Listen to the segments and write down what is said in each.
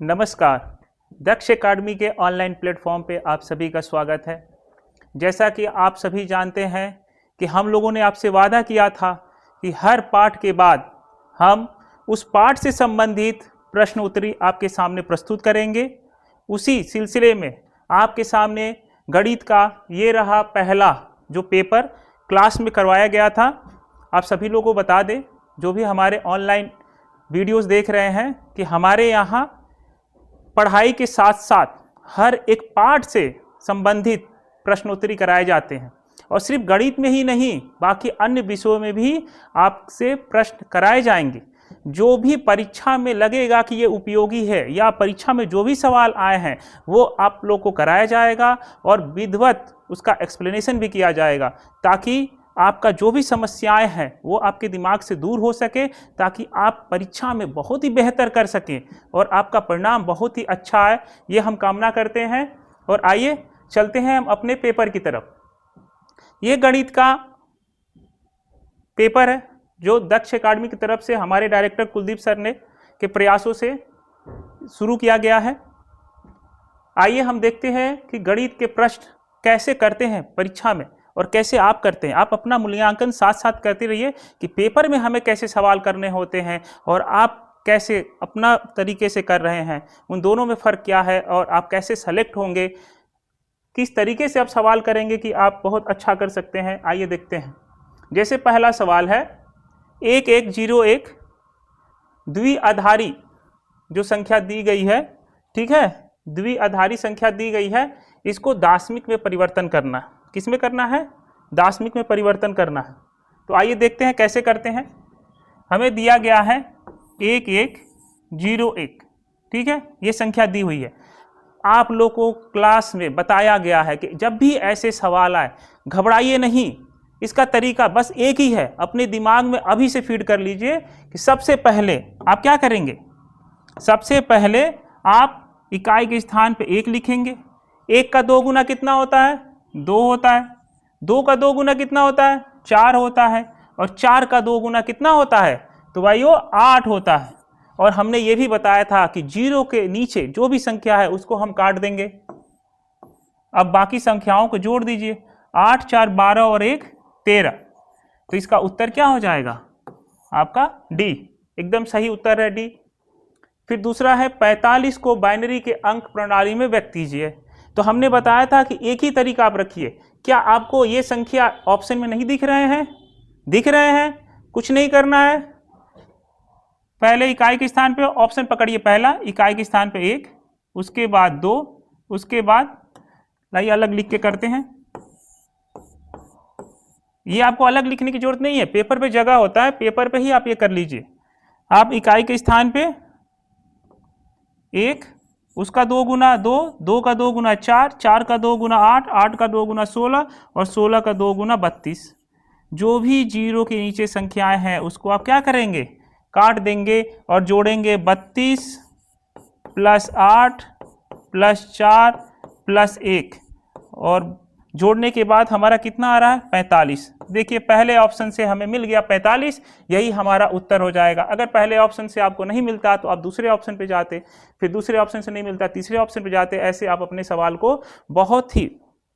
नमस्कार। दक्ष एकेडमी के online platform पे आप सभी का स्वागत है। जैसा कि आप सभी जानते हैं कि हम लोगों ने आपसे वादा किया था कि हर पाठ के बाद हम उस पाठ से संबंधित प्रश्न उत्तरी आपके सामने प्रस्तुत करेंगे। उसी सिलसिले में आपके सामने गणित का ये रहा पहला जो पेपर क्लास में करवाया गया था। आप सभी लोगों को बता दें, जो भी हमारे ऑनलाइन वीडियोस देख रहे हैं, कि हमारे यहाँ पढ़ाई के साथ साथ हर एक पाठ से संबंधित प्रश्नोत्तरी कराए जाते हैं। और सिर्फ गणित में ही नहीं, बाकी अन्य विषयों में भी आपसे प्रश्न कराए जाएंगे। जो भी परीक्षा में लगेगा कि ये उपयोगी है या परीक्षा में जो भी सवाल आए हैं वो आप लोग को कराया जाएगा और विधिवत उसका एक्सप्लेनेशन भी किया जाएगा, ताकि आपका जो भी समस्याएं हैं वो आपके दिमाग से दूर हो सके, ताकि आप परीक्षा में बहुत ही बेहतर कर सकें और आपका परिणाम बहुत ही अच्छा आए, ये हम कामना करते हैं। और आइए चलते हैं हम अपने पेपर की तरफ। ये गणित का पेपर है जो दक्ष एकेडमी की तरफ से हमारे डायरेक्टर कुलदीप सर ने के प्रयासों से शुरू किया गया है। आइए हम देखते हैं कि गणित के प्रश्न कैसे करते हैं परीक्षा में और कैसे आप करते हैं। आप अपना मूल्यांकन साथ साथ करते रहिए कि पेपर में हमें कैसे सवाल करने होते हैं और आप कैसे अपना तरीके से कर रहे हैं, उन दोनों में फ़र्क क्या है और आप कैसे सेलेक्ट होंगे, किस तरीके से आप सवाल करेंगे कि आप बहुत अच्छा कर सकते हैं। आइए देखते हैं। जैसे पहला सवाल है 1101 द्विआधारी जो संख्या दी गई है, ठीक है, द्विआधारी संख्या दी गई है, इसको दाशमिक में परिवर्तन करना है। किस में करना है? दाशमिक में परिवर्तन करना है। तो आइए देखते हैं कैसे करते हैं। हमें दिया गया है 1101, ठीक है, ये संख्या दी हुई है। आप लोग को क्लास में बताया गया है कि जब भी ऐसे सवाल आए घबराइए नहीं, इसका तरीका बस एक ही है। अपने दिमाग में अभी से फीड कर लीजिए कि सबसे पहले आप क्या करेंगे। सबसे पहले आप इकाई के स्थान पे 1 लिखेंगे। 1 का 2 गुना कितना होता है? 2 होता है। 2 का 2 गुना कितना होता है? 4 होता है। और 4 का 2 गुना कितना होता है? तो भाई वो 8 होता है। और हमने ये भी बताया था कि 0 के नीचे जो भी संख्या है उसको हम काट देंगे। अब बाकी संख्याओं को जोड़ दीजिए। 8 4 12 और 1 13। तो इसका उत्तर क्या हो जाएगा? आपका डी। एकदम सही उत्तर है डी। फिर दूसरा है 45 को बाइनरी के अंक प्रणाली में व्यक्त कीजिए। तो हमने बताया था कि एक ही तरीका आप रखिए। क्या आपको ये संख्या ऑप्शन में नहीं दिख रहे हैं? दिख रहे हैं। कुछ नहीं करना है। पहले इकाई के स्थान पे ऑप्शन पकड़िए। पहला इकाई के स्थान पे 1, उसके बाद 2, उसके बाद लाइए अलग लिख के करते हैं। ये आपको अलग लिखने की जरूरत नहीं है, पेपर पे जगह होता है, पेपर पे ही आप ये कर लीजिए। आप इकाई के स्थान पे 1, उसका 2 गुना 2, 2 का 2 गुना 4, 4 का 2 गुना 8, 8 का 2 गुना 16 और 16 का 2 गुना 32। जो भी 0 के नीचे संख्याएं हैं उसको आप क्या करेंगे? काट देंगे और जोड़ेंगे 32 प्लस 8 प्लस 4 प्लस 1, और जोड़ने के बाद हमारा कितना आ रहा है? 45। देखिए पहले ऑप्शन से हमें मिल गया 45, यही हमारा उत्तर हो जाएगा। अगर पहले ऑप्शन से आपको नहीं मिलता तो आप दूसरे ऑप्शन पे जाते, फिर दूसरे ऑप्शन से नहीं मिलता तीसरे ऑप्शन पे जाते। ऐसे आप अपने सवाल को बहुत ही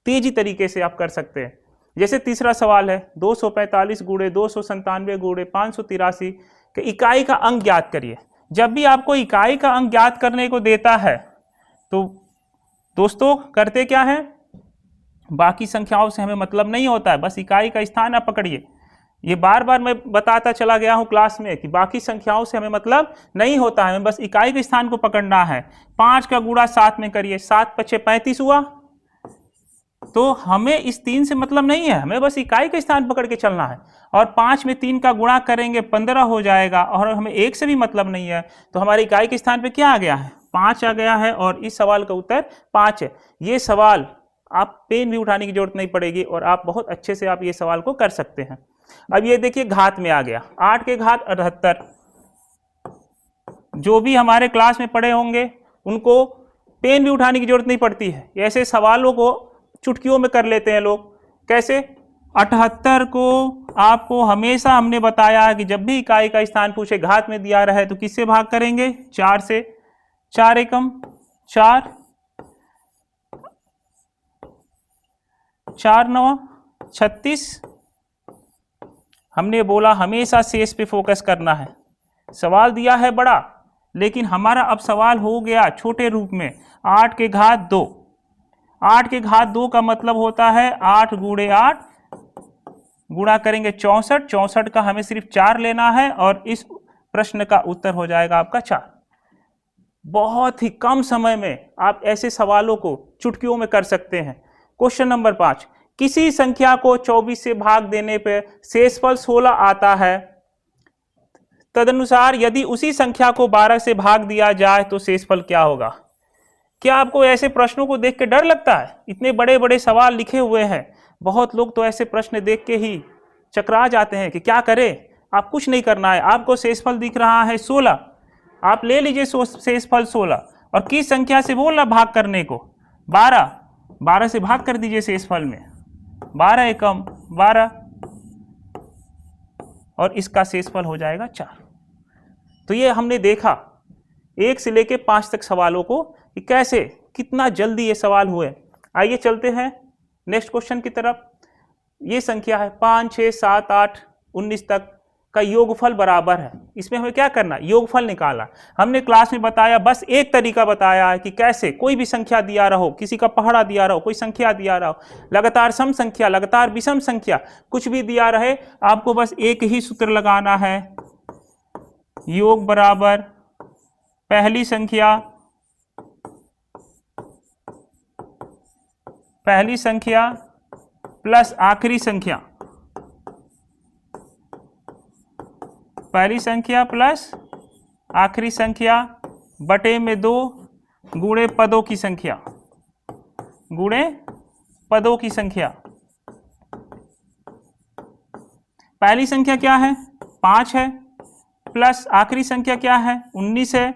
तेजी तरीके से आप कर सकते हैं। जैसे तीसरा सवाल है 245 गुणे 297 गुणे 583 के इकाई का अंक ज्ञात करिए। जब भी आपको इकाई का अंक ज्ञात करने को देता है तो दोस्तों करते क्या है, बाकी संख्याओं से हमें मतलब नहीं होता है, बस इकाई का स्थान आप पकड़िए। ये बार बार मैं बताता चला गया हूं क्लास में कि बाकी संख्याओं से हमें मतलब नहीं होता है, हमें बस इकाई के स्थान को पकड़ना है। 5 का गुणा 7 में करिए, 7 पछे 35 हुआ। तो हमें इस 3 से मतलब नहीं है, हमें बस इकाई का स्थान पकड़ के चलना है। और 5 में 3 का गुणा करेंगे 15 हो जाएगा, और हमें 1 से भी मतलब नहीं है। तो हमारे इकाई के स्थान पे क्या आ गया है? 5 आ गया है, और इस सवाल का उत्तर 5 है। ये सवाल आप पेन भी उठाने की जरूरत नहीं पड़ेगी और आप बहुत अच्छे से आप ये सवाल को कर सकते हैं। अब ये देखिए घात में आ गया, 8 के घात 78। जो भी हमारे क्लास में पढ़े होंगे उनको पेन भी उठाने की जरूरत नहीं पड़ती है, ऐसे सवालों को चुटकियों में कर लेते हैं लोग। कैसे? 78 को आपको हमेशा हमने बताया कि जब भी इकाई का स्थान पूछे घात में दिया रहे तो किससे भाग करेंगे? 4 से। 4 एकम 4, 4 9 36। हमने बोला हमेशा शेष पे फोकस करना है। सवाल दिया है बड़ा, लेकिन हमारा अब सवाल हो गया छोटे रूप में। 8 के घात 2, 8 के घात 2 का मतलब होता है 8 गुणे 8, गुणा करेंगे 64, 64 का हमें सिर्फ 4 लेना है और इस प्रश्न का उत्तर हो जाएगा आपका 4। बहुत ही कम समय में आप ऐसे सवालों को चुटकियों में कर सकते हैं। क्वेश्चन नंबर 5, किसी संख्या को 24 से भाग देने पर शेषफल 16 आता है, तदनुसार यदि उसी संख्या को 12 से भाग दिया जाए तो शेषफल क्या होगा। क्या आपको ऐसे प्रश्नों को देख के डर लगता है? इतने बड़े बड़े सवाल लिखे हुए हैं, बहुत लोग तो ऐसे प्रश्न देख के ही चकरा जाते हैं कि क्या करें। आप कुछ नहीं करना है, आपको शेषफल दिख रहा है 16, आप ले लीजिए शेषफल 16 और किस संख्या से बोल रहा भाग करने को, 12, 12 से भाग कर दीजिए शेषफल में, 12 एकम 12 और इसका शेषफल हो जाएगा 4। तो ये हमने देखा 1 से लेके 5 तक सवालों को कि कैसे कितना जल्दी ये सवाल हुए। आइए चलते हैं नेक्स्ट क्वेश्चन की तरफ। ये संख्या है 5 6 7 8 19 तक का योगफल बराबर है। इसमें हमें क्या करना, योगफल निकालना। हमने क्लास में बताया, बस एक तरीका बताया है कि कैसे कोई भी संख्या दिया रहो, किसी का पहाड़ा दिया रहो, कोई संख्या दिया रहो, लगातार सम संख्या, लगातार विषम संख्या, कुछ भी दिया रहे, आपको बस एक ही सूत्र लगाना है, योग बराबर पहली संख्या प्लस आखिरी संख्या, पहली संख्या प्लस आखिरी संख्या बटे में 2 गुणे पदों की संख्या, गुणे पदों की संख्या। पहली संख्या क्या है, 5 है, प्लस आखिरी संख्या क्या है, 19 है,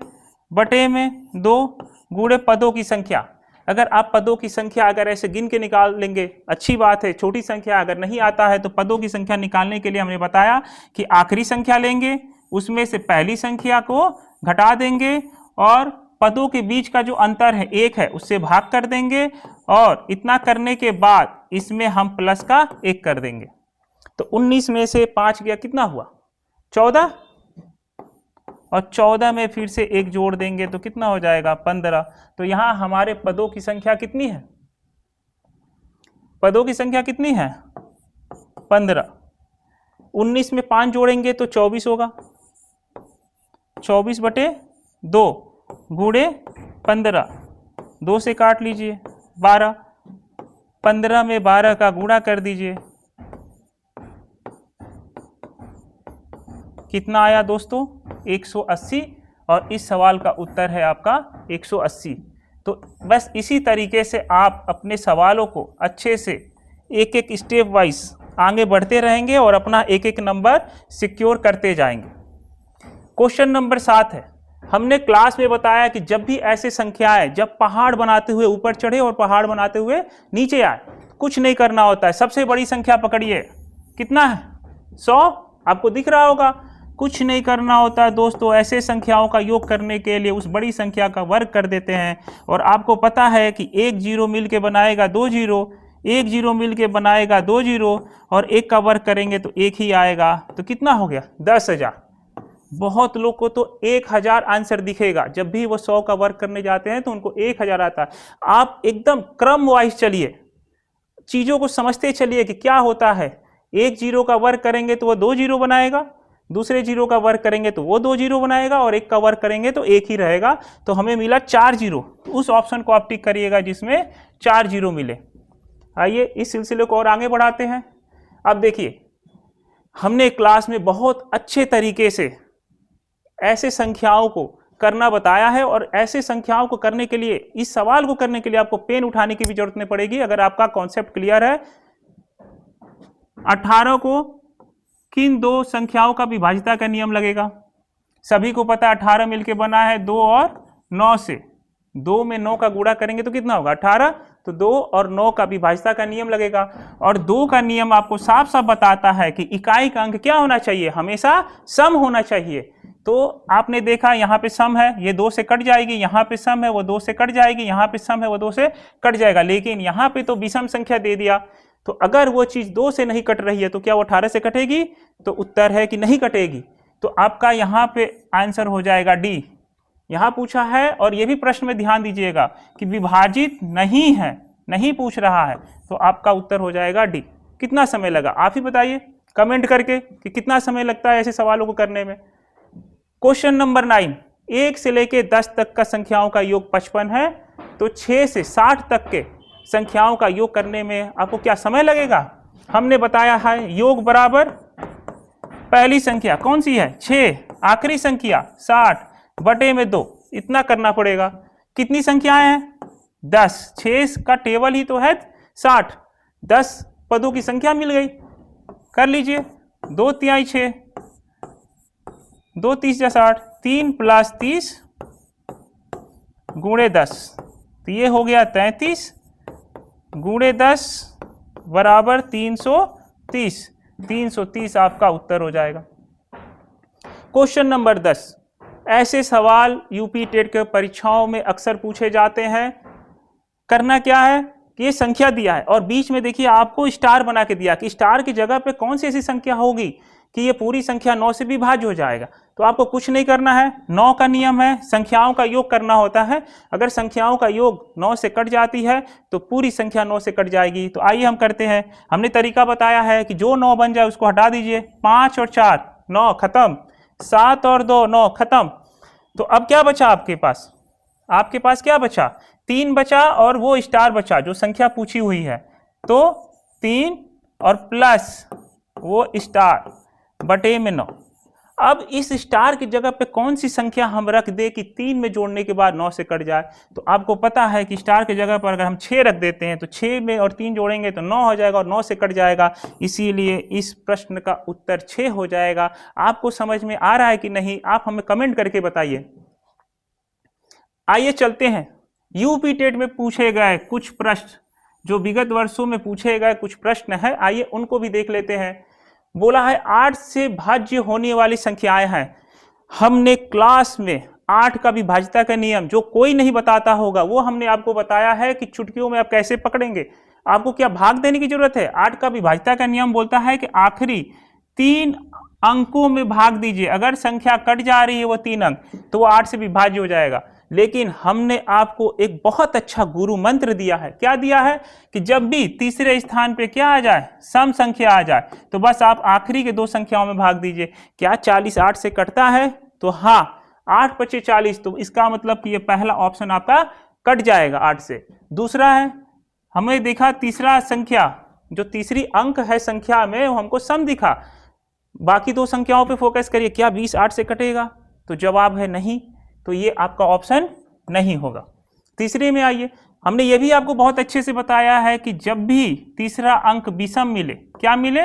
बटे में 2 गुणे पदों की संख्या। अगर आप पदों की संख्या अगर ऐसे गिन के निकाल लेंगे अच्छी बात है, छोटी संख्या अगर नहीं आता है तो पदों की संख्या निकालने के लिए हमने बताया कि आखिरी संख्या लेंगे, उसमें से पहली संख्या को घटा देंगे और पदों के बीच का जो अंतर है 1 है उससे भाग कर देंगे और इतना करने के बाद इसमें हम प्लस का 1 कर देंगे। तो 19 में से 5 गया, कितना हुआ 14, और 14 में फिर से 1 जोड़ देंगे तो कितना हो जाएगा 15। तो यहां हमारे पदों की संख्या कितनी है, पदों की संख्या कितनी है 15। 19 में 5 जोड़ेंगे तो 24 होगा, 24 बटे 2 गुणे 15, 2 से काट लीजिए 12, 15 में 12 का गुणा कर दीजिए, कितना आया दोस्तों 180, और इस सवाल का उत्तर है आपका 180। तो बस इसी तरीके से आप अपने सवालों को अच्छे से एक एक स्टेप वाइज आगे बढ़ते रहेंगे और अपना एक एक नंबर सिक्योर करते जाएंगे। क्वेश्चन नंबर 7 है, हमने क्लास में बताया कि जब भी ऐसे संख्याएं जब पहाड़ बनाते हुए ऊपर चढ़े और पहाड़ बनाते हुए नीचे आए, कुछ नहीं करना होता है। सबसे बड़ी संख्या पकड़िए, कितना है 100, आपको दिख रहा होगा, कुछ नहीं करना होता है दोस्तों। ऐसे संख्याओं का योग करने के लिए उस बड़ी संख्या का वर्ग कर देते हैं, और आपको पता है कि 1 0 मिल के बनाएगा 2 0, 1 0 मिल के बनाएगा 2 0, और 1 का वर्ग करेंगे तो 1 ही आएगा। तो कितना हो गया 10,000। बहुत लोग को तो 1000 आंसर दिखेगा, जब भी वो 100 का वर्ग करने जाते हैं तो उनको 1000 आता है। आप एकदम क्रम वाइज चलिए, चीज़ों को समझते चलिए कि क्या होता है। 1 0 का वर्ग करेंगे तो वो 2 0 बनाएगा, दूसरे 0 का वर्ग करेंगे तो वो 2 0 बनाएगा, और 1 का वर्ग करेंगे तो 1 ही रहेगा। तो हमें मिला 4 0। उस ऑप्शन को आप टिक करिएगा जिसमें 4 0 मिले। आइए इस सिलसिले को और आगे बढ़ाते हैं। अब देखिए, हमने क्लास में बहुत अच्छे तरीके से ऐसे संख्याओं को करना बताया है, और ऐसे संख्याओं को करने के लिए, इस सवाल को करने के लिए आपको पेन उठाने की भी जरूरत नहीं पड़ेगी अगर आपका कॉन्सेप्ट क्लियर है। 18 को किन 2 संख्याओं का विभाज्यता का नियम लगेगा? सभी को पता 18 मिलके बना है 2 और 9 से। 2 में 9 का गुणा करेंगे तो कितना होगा 18, तो 2 और 9 का विभाज्यता का नियम लगेगा। और 2 का नियम आपको साफ साफ बताता है कि इकाई का अंक क्या होना चाहिए, हमेशा सम होना चाहिए। तो आपने देखा यहाँ पे सम है, ये 2 से कट जाएगी, यहाँ पे सम है वो 2 से कट जाएगी, यहाँ पे सम है वो 2 से कट जाएगा, लेकिन यहाँ पे तो विषम संख्या दे दिया। तो अगर वो चीज 2 से नहीं कट रही है तो क्या वो 18 से कटेगी? तो उत्तर है कि नहीं कटेगी। तो आपका यहाँ पे आंसर हो जाएगा डी। यहाँ पूछा है, और ये भी प्रश्न में ध्यान दीजिएगा कि विभाजित नहीं है, नहीं पूछ रहा है, तो आपका उत्तर हो जाएगा डी। कितना समय लगा आप ही बताइए कमेंट करके कि कितना समय लगता है ऐसे सवालों को करने में। क्वेश्चन नंबर 9, 1 से लेके 10 तक का संख्याओं का योग 55 है, तो 6 से 60 तक के संख्याओं का योग करने में आपको क्या समय लगेगा? हमने बताया है योग बराबर पहली संख्या कौन सी है 6, आखिरी संख्या 60 बटे में 2, इतना करना पड़ेगा। कितनी संख्याएं हैं? 10। 6 का टेबल ही तो है 60, 10 पदों की संख्या मिल गई। कर लीजिए, 2 तिहाई 6, 2 30 या 60, 3 + 30 गुणे 10, तो ये हो गया 33 गुणे 10 बराबर 330। 330 आपका उत्तर हो जाएगा। क्वेश्चन नंबर 10, ऐसे सवाल यूपी टेट के परीक्षाओं में अक्सर पूछे जाते हैं। करना क्या है कि ये संख्या दिया है और बीच में देखिए आपको स्टार बना के दिया कि स्टार की जगह पे कौन सी ऐसी संख्या होगी कि ये पूरी संख्या 9 से विभाज्य हो जाएगा। तो आपको कुछ नहीं करना है, 9 का नियम है, संख्याओं का योग करना होता है। अगर संख्याओं का योग 9 से कट जाती है तो पूरी संख्या 9 से कट जाएगी। तो आइए हम करते हैं। हमने तरीका बताया है कि जो 9 बन जाए उसको हटा दीजिए। 5 और 4 9 खत्म, 7 और 2 9 खत्म। तो अब क्या बचा आपके पास? आपके पास क्या बचा? 3 बचा और वो स्टार बचा जो संख्या पूछी हुई है। तो 3 और प्लस वो स्टार बटे में 9। अब इस स्टार की जगह पे कौन सी संख्या हम रख दे कि 3 में जोड़ने के बाद 9 से कट जाए? तो आपको पता है कि स्टार की जगह पर अगर हम 6 रख देते हैं तो 6 में और 3 जोड़ेंगे तो 9 हो जाएगा और 9 से कट जाएगा। इसीलिए इस प्रश्न का उत्तर 6 हो जाएगा। आपको समझ में आ रहा है कि नहीं? आप हमें कमेंट करके बताइए। आइए चलते हैं यूपी टेट में पूछे गए कुछ प्रश्न, जो विगत वर्षों में पूछे गए कुछ प्रश्न है, आइए उनको भी देख लेते हैं। बोला है 8 से भाज्य होने वाली संख्याएं हैं। हमने क्लास में 8 का विभाज्यता का नियम, जो कोई नहीं बताता होगा, वो हमने आपको बताया है कि चुटकियों में आप कैसे पकड़ेंगे। आपको क्या भाग देने की जरूरत है? 8 का विभाज्यता का नियम बोलता है कि आखिरी 3 अंकों में भाग दीजिए। अगर संख्या कट जा रही है वो 3 अंक, तो वो 8 से विभाज्य हो जाएगा। लेकिन हमने आपको एक बहुत अच्छा गुरु मंत्र दिया है। क्या दिया है? कि जब भी तीसरे स्थान पे क्या आ जाए, सम संख्या आ जाए, तो बस आप आखिरी के 2 संख्याओं में भाग दीजिए। क्या 40 8 से कटता है? तो हाँ, 8 × 5 = 40। तो इसका मतलब कि ये पहला ऑप्शन आपका कट जाएगा 8 से। दूसरा है, हमें देखा तीसरा संख्या, जो तीसरी अंक है संख्या में, वो हमको सम दिखा। बाकी 2 संख्याओं पे फोकस करिए। क्या 20 8 से कटेगा? तो जवाब है नहीं। तो ये आपका ऑप्शन नहीं होगा। तीसरे में आइए, हमने ये भी आपको बहुत अच्छे से बताया है कि जब भी तीसरा अंक विषम मिले, क्या मिले?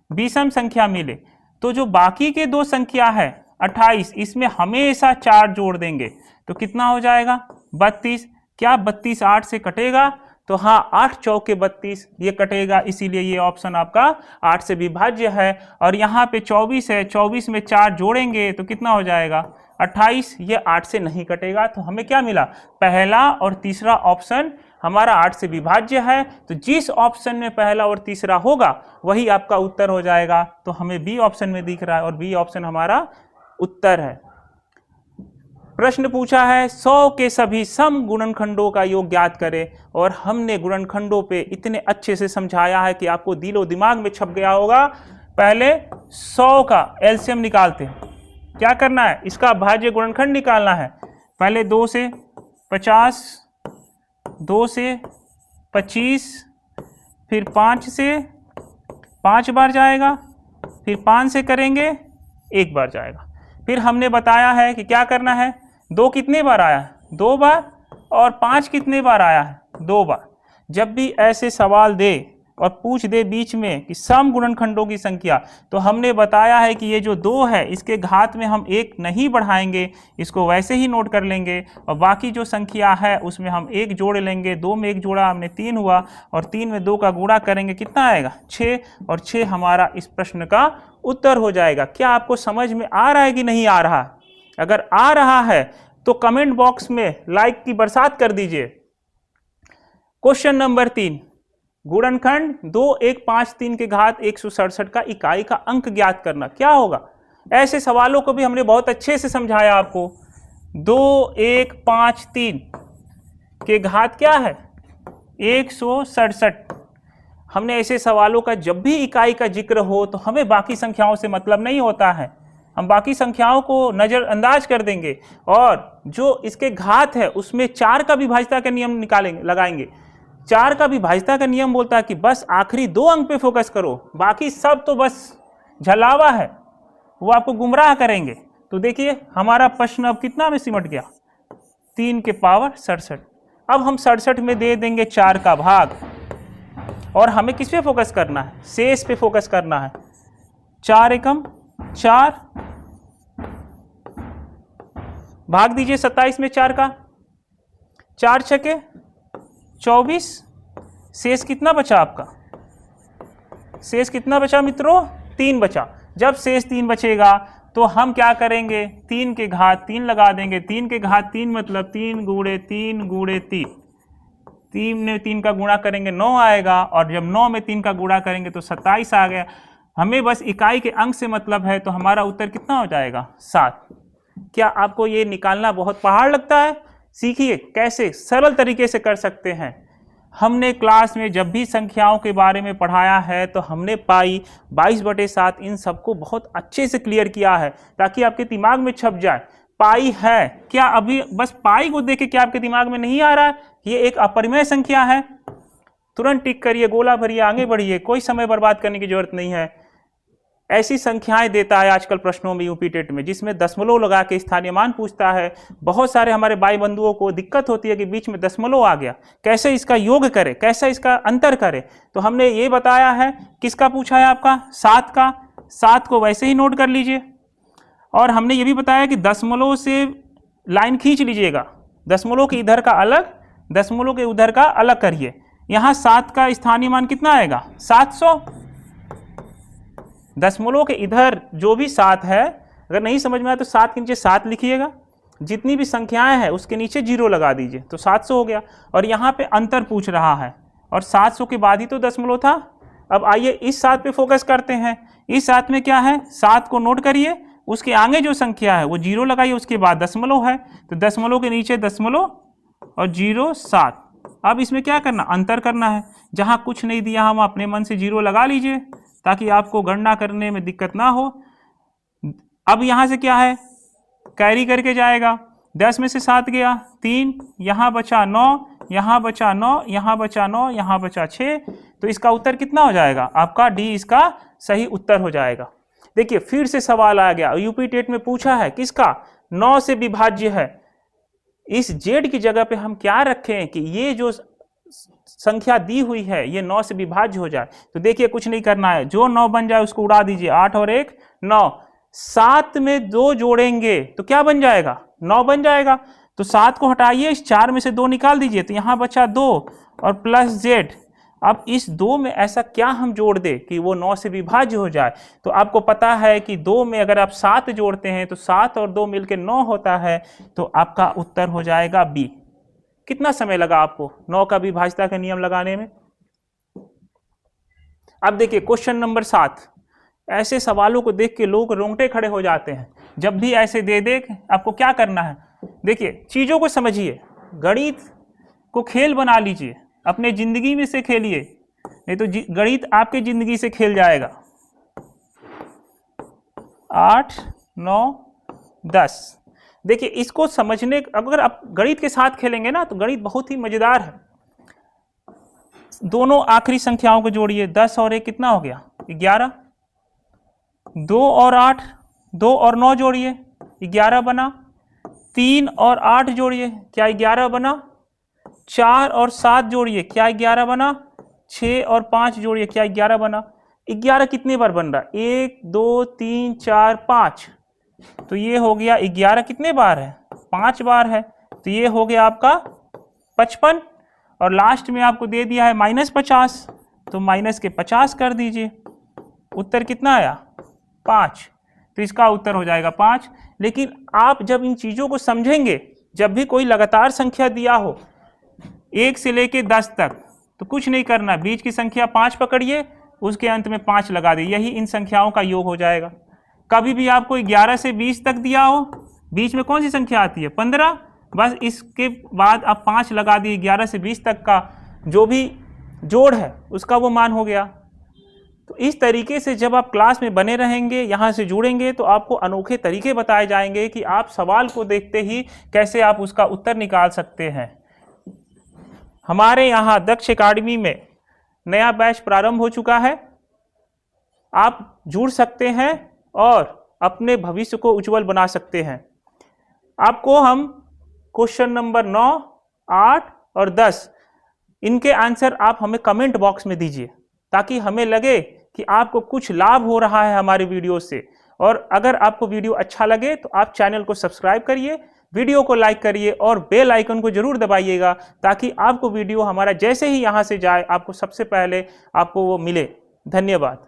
विषम संख्या मिले, तो जो बाकी के 2 संख्या है 28, इसमें हमेशा 4 जोड़ देंगे। तो कितना हो जाएगा? 32। क्या 32 8 से कटेगा? तो हाँ, 8 चौके 32 ये कटेगा। इसीलिए ये ऑप्शन आपका 8 से विभाज्य है। और यहाँ पे 24 है, 24 में 4 जोड़ेंगे तो कितना हो जाएगा? 28। ये 8 से नहीं कटेगा। तो हमें क्या मिला? पहला और तीसरा ऑप्शन हमारा 8 से विभाज्य है। तो जिस ऑप्शन में पहला और तीसरा होगा वही आपका उत्तर हो जाएगा। तो हमें बी ऑप्शन में दिख रहा है और बी ऑप्शन हमारा उत्तर है। प्रश्न पूछा है 100 के सभी सम गुणनखंडों का योग ज्ञात करें। और हमने गुणनखंडों पे इतने अच्छे से समझाया है कि आपको दिलो दिमाग में छप गया होगा। पहले 100 का एलसीएम निकालते हैं। क्या करना है? इसका भाज्य गुणनखंड निकालना है। पहले 2 से 50, 2 से 25, फिर 5 से 5 बार जाएगा, फिर 5 से करेंगे 1 बार जाएगा। फिर हमने बताया है कि क्या करना है। 2 कितने बार आया है? 2 बार। और 5 कितने बार आया है? 2 बार। जब भी ऐसे सवाल दे और पूछ दे बीच में कि सम गुणनखंडों की संख्या, तो हमने बताया है कि ये जो 2 है इसके घात में हम 1 नहीं बढ़ाएंगे, इसको वैसे ही नोट कर लेंगे। और बाकी जो संख्या है उसमें हम 1 जोड़ लेंगे। 2 में 1 जोड़ा हमने 3 हुआ, और 3 में 2 का गुणा करेंगे, कितना आएगा? 6। और 6 हमारा इस प्रश्न का उत्तर हो जाएगा। क्या आपको समझ में आ रहा है कि नहीं आ रहा? अगर आ रहा है तो कमेंट बॉक्स में लाइक की बरसात कर दीजिए। क्वेश्चन नंबर 3, गुणनखंड 2 1 5 3 के घात 167 का इकाई का अंक ज्ञात करना। क्या होगा? ऐसे सवालों को भी हमने बहुत अच्छे से समझाया आपको। 2 1 5 3 के घात क्या है? 167। हमने ऐसे सवालों का जब भी इकाई का जिक्र हो तो हमें बाकी संख्याओं से मतलब नहीं होता है, हम बाकी संख्याओं को नजरअंदाज कर देंगे और जो इसके घात है उसमें 4 का विभाज्यता का नियम निकालेंगे, लगाएंगे। 4 का विभाज्यता का नियम बोलता है कि बस आखिरी 2 अंक पे फोकस करो, बाकी सब तो बस झलावा है, वो आपको गुमराह करेंगे। तो देखिए हमारा प्रश्न अब कितना में सिमट गया? 3 के पावर 67। अब हम 67 में दे देंगे 4 का भाग और हमें किस पे फोकस करना है? शेष पे फोकस करना है। 4 एकम 4, भाग दीजिए 27 में 4 का, 4 छके 24, शेष कितना बचा आपका? शेष कितना बचा मित्रों? 3 बचा। जब शेष 3 बचेगा तो हम क्या करेंगे? 3 के घात 3 लगा देंगे। 3 के घात 3 मतलब 3 गुणे 3 गुणे 3, 3 में 3 का गुणा करेंगे 9 आएगा, और जब 9 में 3 का गुणा करेंगे तो 27 आ गया। हमें बस इकाई के अंक से मतलब है, तो हमारा उत्तर कितना हो जाएगा? 7। क्या आपको ये निकालना बहुत पहाड़ लगता है? सीखिए कैसे सरल तरीके से कर सकते हैं। हमने क्लास में जब भी संख्याओं के बारे में पढ़ाया है तो हमने पाई 22/7 इन सबको बहुत अच्छे से क्लियर किया है ताकि आपके दिमाग में छप जाए। पाई है क्या? अभी बस पाई को देख के क्या आपके दिमाग में नहीं आ रहा है ये एक अपरिमेय संख्या है? तुरंत टिक करिए, गोला भरिए, आगे बढ़िए, कोई समय बर्बाद करने की जरूरत नहीं है। ऐसी संख्याएं देता है आजकल प्रश्नों में यूपी टेट में, जिसमें दशमलव लगा के स्थानीय मान पूछता है। बहुत सारे हमारे भाई बंधुओं को दिक्कत होती है कि बीच में दशमलव आ गया, कैसे इसका योग करे, कैसे इसका अंतर करे। तो हमने ये बताया है, किसका पूछा है आपका? 7 का। 7 को वैसे ही नोट कर लीजिए। और हमने ये भी बताया कि दशमलव से लाइन खींच लीजिएगा, दशमलव के इधर का अलग, दशमलव के उधर का अलग करिए। यहाँ 7 का स्थानीय मान कितना आएगा? 700। दशमलव के इधर जो भी 7 है, अगर नहीं समझ में आया तो 7 के नीचे 7 लिखिएगा, जितनी भी संख्याएं हैं उसके नीचे 0 लगा दीजिए, तो 700 हो गया। और यहाँ पे अंतर पूछ रहा है, और 700 के बाद ही तो दशमलव था। अब आइए इस 7 पे फोकस करते हैं। इस 7 में क्या है? 7 को नोट करिए, उसके आगे जो संख्या है वो 0 लगाइए, उसके बाद दशमलव है, तो दशमलव के नीचे दशमलव और 0 7। अब इसमें क्या करना? अंतर करना है। जहाँ कुछ नहीं दिया हम अपने मन से 0 लगा लीजिए ताकि आपको गणना करने में दिक्कत ना हो। अब यहाँ से क्या है? कैरी करके जाएगा। 10 में से 7 गया 3, यहाँ बचा 9, यहाँ बचा 9, यहाँ बचा 9, यहाँ बचा 6, तो इसका उत्तर कितना हो जाएगा? आपका डी इसका सही उत्तर हो जाएगा। देखिए फिर से सवाल आ गया, यूपी टेट में पूछा है किसका? 9 से विभाज्य है। इस जेड की जगह पे हम क्या रखें कि ये जो संख्या दी हुई है ये 9 से विभाज्य हो जाए। तो देखिए कुछ नहीं करना है, जो 9 बन जाए उसको उड़ा दीजिए। 8 और 1 9, 7 में 2 जोड़ेंगे तो क्या बन जाएगा? 9 बन जाएगा। तो 7 को हटाइए, इस 4 में से 2 निकाल दीजिए, तो यहाँ बचा 2 और प्लस जेड। अब इस 2 में ऐसा क्या हम जोड़ दे कि वो 9 से विभाज्य हो जाए? तो आपको पता है कि 2 में अगर आप 7 जोड़ते हैं तो 7 और 2 मिलकर 9 होता है, तो आपका उत्तर हो जाएगा बी। कितना समय लगा आपको 9 का विभाज्यता का नियम लगाने में? अब देखिए क्वेश्चन नंबर 7। ऐसे सवालों को देख के लोग रोंगटे खड़े हो जाते हैं। जब भी ऐसे दे दे आपको क्या करना है? देखिए चीजों को समझिए, गणित को खेल बना लीजिए, अपने जिंदगी में से खेलिए, नहीं तो गणित आपके जिंदगी से खेल जाएगा। 8 9 10। देखिए इसको समझने, अगर आप गणित के साथ खेलेंगे ना तो गणित बहुत ही मजेदार है। दोनों आखिरी संख्याओं को जोड़िए, 10 और 1 कितना हो गया? 11। 2 और 8, 2 और 9 जोड़िए, 11 बना। 3 और 8 जोड़िए, क्या 11 बना? 4 और 7 जोड़िए, क्या 11 बना? 6 और 5 जोड़िए, क्या 11 बना? 11 कितनी बार बन रहा? 1 2 3 4 5, तो ये हो गया 11 कितने बार है? 5 बार है, तो ये हो गया आपका 55। और लास्ट में आपको दे दिया है -50, तो माइनस के 50 कर दीजिए, उत्तर कितना आया? 5। तो इसका उत्तर हो जाएगा 5। लेकिन आप जब इन चीज़ों को समझेंगे, जब भी कोई लगातार संख्या दिया हो 1 से लेके 10 तक, तो कुछ नहीं करना, बीच की संख्या 5 पकड़िए, उसके अंत में 5 लगा दिए, यही इन संख्याओं का योग हो जाएगा। कभी भी आपको 11 से 20 तक दिया हो, बीच में कौन सी संख्या आती है? 15, बस इसके बाद आप 5 लगा दिए, 11 से 20 तक का जो भी जोड़ है उसका वो मान हो गया। तो इस तरीके से जब आप क्लास में बने रहेंगे, यहाँ से जुड़ेंगे, तो आपको अनोखे तरीके बताए जाएंगे कि आप सवाल को देखते ही कैसे आप उसका उत्तर निकाल सकते हैं। हमारे यहाँ दक्ष एकेडमी में नया बैच प्रारंभ हो चुका है, आप जुड़ सकते हैं और अपने भविष्य को उज्जवल बना सकते हैं। आपको हम क्वेश्चन नंबर 9, 8 और 10 इनके आंसर आप हमें कमेंट बॉक्स में दीजिए, ताकि हमें लगे कि आपको कुछ लाभ हो रहा है हमारे वीडियो से। और अगर आपको वीडियो अच्छा लगे तो आप चैनल को सब्सक्राइब करिए, वीडियो को लाइक करिए और बेल आइकन को जरूर दबाइएगा, ताकि आपको वीडियो हमारा जैसे ही यहाँ से जाए आपको सबसे पहले आपको वो मिले। धन्यवाद।